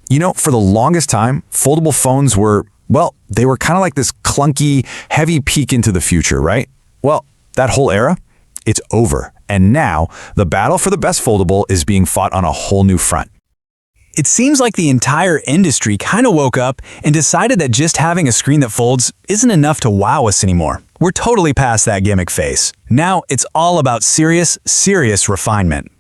You know, for the longest time, foldable phones were, well, they were kind of like this clunky, heavy peek into the future, right? Well, that whole era, it's over. And now, the battle for the best foldable is being fought on a whole new front. It seems like the entire industry kind of woke up and decided that just having a screen that folds isn't enough to wow us anymore. We're totally past that gimmick phase. Now, it's all about serious refinement.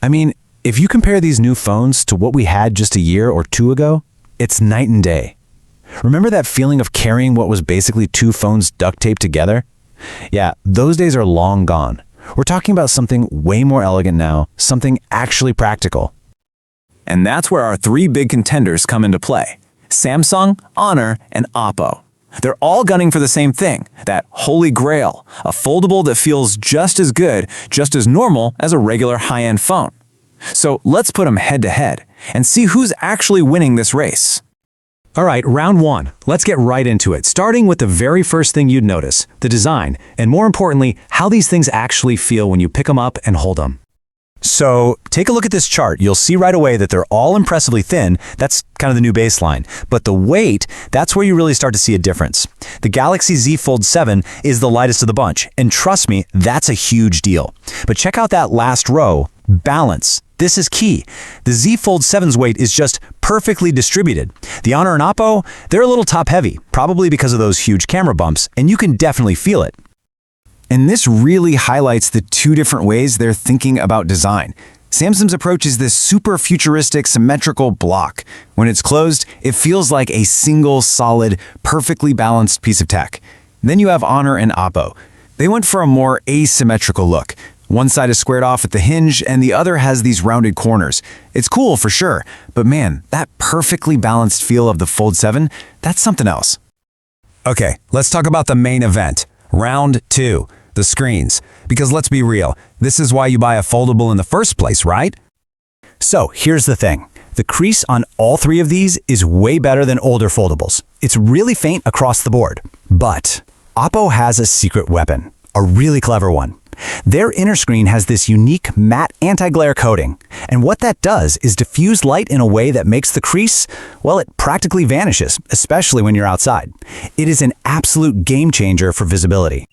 I mean, if you compare these new phones to what we had just a year or two ago, it's night and day. Remember that feeling of carrying what was basically two phones duct taped together? Yeah, those days are long gone. We're talking about something way more elegant now, something actually practical. And that's where our three big contenders come into play: Samsung, Honor, and Oppo. They're all gunning for the same thing, that holy grail, a foldable that feels just as good, just as normal as a regular high-end phone. So let's put them head to head and see who's actually winning this race. All right, round one. Let's get right into it, starting with the very first thing you'd notice, the design, and more importantly, how these things actually feel when you pick them up and hold them. So, take a look at this chart. You'll see right away that they're all impressively thin. That's kind of the new baseline. But the weight, that's where you really start to see a difference. The Galaxy Z Fold 7 is the lightest of the bunch, and trust me, that's a huge deal. But check out that last row, balance. This is key. The Z Fold 7's weight is just perfectly distributed. The Honor and Oppo, they're a little top-heavy, probably because of those huge camera bumps, and you can definitely feel it. And this really highlights the two different ways they're thinking about design. Samsung's approach is this super futuristic, symmetrical block. When it's closed, it feels like a single, solid, perfectly balanced piece of tech. Then you have Honor and Oppo. They went for a more asymmetrical look. One side is squared off at the hinge, and the other has these rounded corners. It's cool for sure, but man, that perfectly balanced feel of the Fold 7, that's something else. Okay, let's talk about the main event. Round 2, the screens. Because let's be real, this is why you buy a foldable in the first place, right? So here's the thing. The crease on all three of these is way better than older foldables. It's really faint across the board. But Oppo has a secret weapon, a really clever one. Their inner screen has this unique matte anti-glare coating, and what that does is diffuse light in a way that makes the crease, well, it practically vanishes, especially when you're outside. It is an absolute game changer for visibility.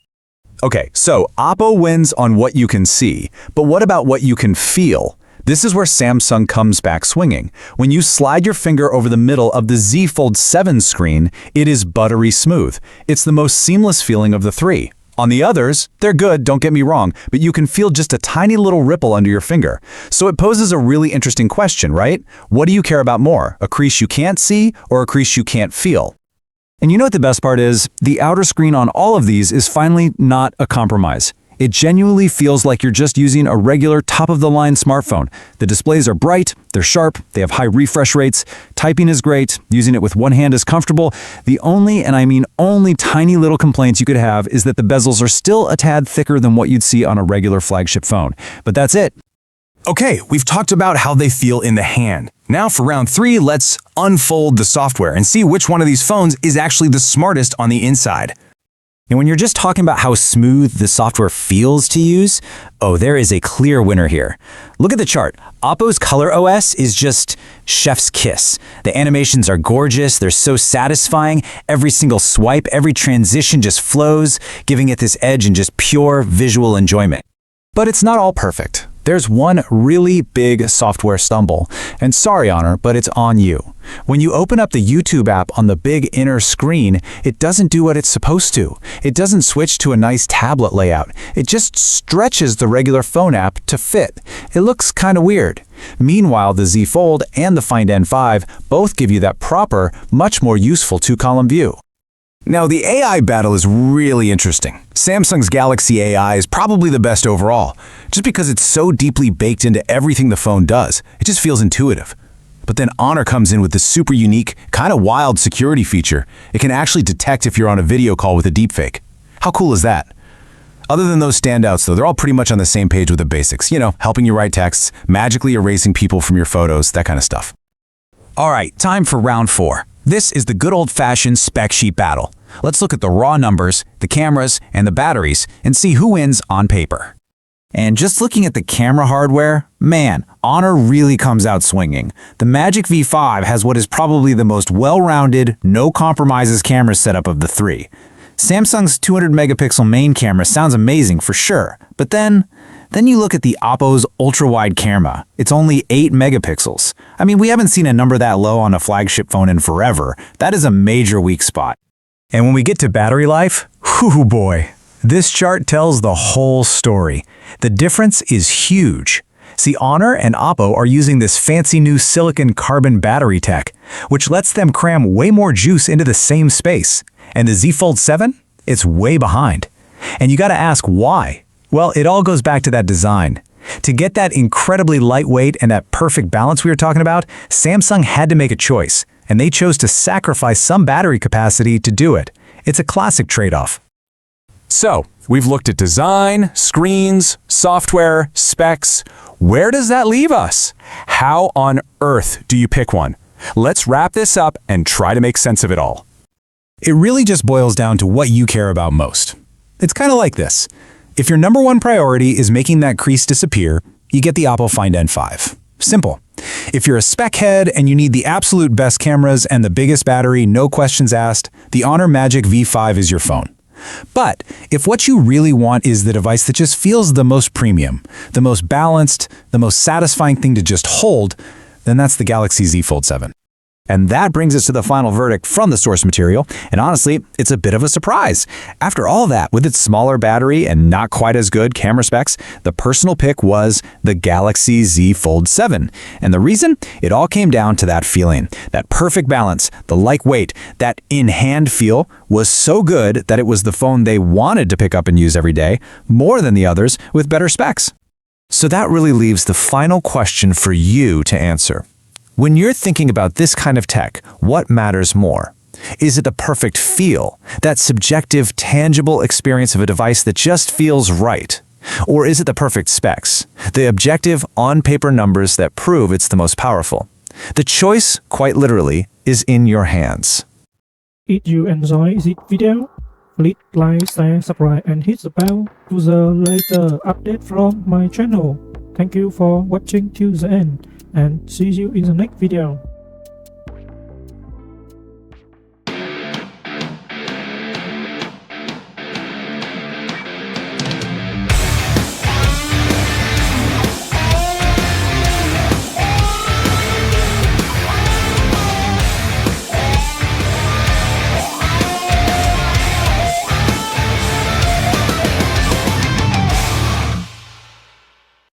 Okay, so Oppo wins on what you can see, but what about what you can feel? This is where Samsung comes back swinging. When you slide your finger over the middle of the Z Fold 7 screen, it is buttery smooth. It's the most seamless feeling of the three. On the others, they're good, don't get me wrong, but you can feel just a tiny little ripple under your finger. So it poses a really interesting question, right? What do you care about more, a crease you can't see or a crease you can't feel? And you know what the best part is? The outer screen on all of these is finally not a compromise. It genuinely feels like you're just using a regular top-of-the-line smartphone. The displays are bright, they're sharp, they have high refresh rates, typing is great, using it with one hand is comfortable. The only, and I mean only, tiny little complaints you could have is that the bezels are still a tad thicker than what you'd see on a regular flagship phone. But that's it. Okay, we've talked about how they feel in the hand. Now for round 3, let's unfold the software and see which one of these phones is actually the smartest on the inside. And when you're just talking about how smooth the software feels to use, oh, there is a clear winner here. Look at the chart. Oppo's Color OS is just chef's kiss. The animations are gorgeous, they're so satisfying. Every single swipe, every transition just flows, giving it this edge and just pure visual enjoyment. But it's not all perfect. There's one really big software stumble, and sorry, Honor, but it's on you. When you open up the YouTube app on the big inner screen, it doesn't do what it's supposed to. It doesn't switch to a nice tablet layout. It just stretches the regular phone app to fit. It looks kind of weird. Meanwhile, the Z Fold and the Find N5 both give you that proper, much more useful two-column view. Now, the AI battle is really interesting. Samsung's Galaxy AI is probably the best overall, just because it's so deeply baked into everything the phone does. It just feels intuitive. But then Honor comes in with this super unique, kind of wild security feature. It can actually detect if you're on a video call with a deepfake. How cool is that? Other than those standouts, though, they're all pretty much on the same page with the basics. You know, helping you write texts, magically erasing people from your photos, that kind of stuff. All right, time for round 4. This is the good old-fashioned spec sheet battle. Let's look at the raw numbers, the cameras, and the batteries, and see who wins on paper. And just looking at the camera hardware, man, Honor really comes out swinging. The Magic V5 has what is probably the most well-rounded, no-compromises camera setup of the three. Samsung's 200-megapixel main camera sounds amazing for sure, but then you look at the Oppo's ultra-wide camera. It's only 8 megapixels. I mean, we haven't seen a number that low on a flagship phone in forever. That is a major weak spot. And when we get to battery life, whew boy, this chart tells the whole story. The difference is huge. See, Honor and Oppo are using this fancy new silicon carbon battery tech, which lets them cram way more juice into the same space. And the Z Fold 7? It's way behind. And you gotta ask why? Well, it all goes back to that design. To get that incredibly lightweight and that perfect balance we were talking about, Samsung had to make a choice, and they chose to sacrifice some battery capacity to do it. It's a classic trade-off. So, we've looked at design, screens, software, specs. Where does that leave us? How on earth do you pick one? Let's wrap this up and try to make sense of it all. It really just boils down to what you care about most. It's kind of like this. If your number one priority is making that crease disappear, you get the Oppo Find N5. Simple. If you're a spec head and you need the absolute best cameras and the biggest battery, no questions asked, the Honor Magic V5 is your phone. But if what you really want is the device that just feels the most premium, the most balanced, the most satisfying thing to just hold, then that's the Galaxy Z Fold 7. And that brings us to the final verdict from the source material, and honestly, it's a bit of a surprise. After all that, with its smaller battery and not quite as good camera specs, the personal pick was the Galaxy Z Fold 7. And the reason? It all came down to that feeling. That perfect balance, the lightweight, that in-hand feel was so good that it was the phone they wanted to pick up and use every day, more than the others with better specs. So that really leaves the final question for you to answer. When you're thinking about this kind of tech, what matters more? Is it the perfect feel, that subjective, tangible experience of a device that just feels right? Or is it the perfect specs, the objective, on-paper numbers that prove it's the most powerful? The choice, quite literally, is in your hands. If you enjoy this video, please like, share, subscribe and hit the bell to the later update from my channel. Thank you for watching till the end, and see you in the next video.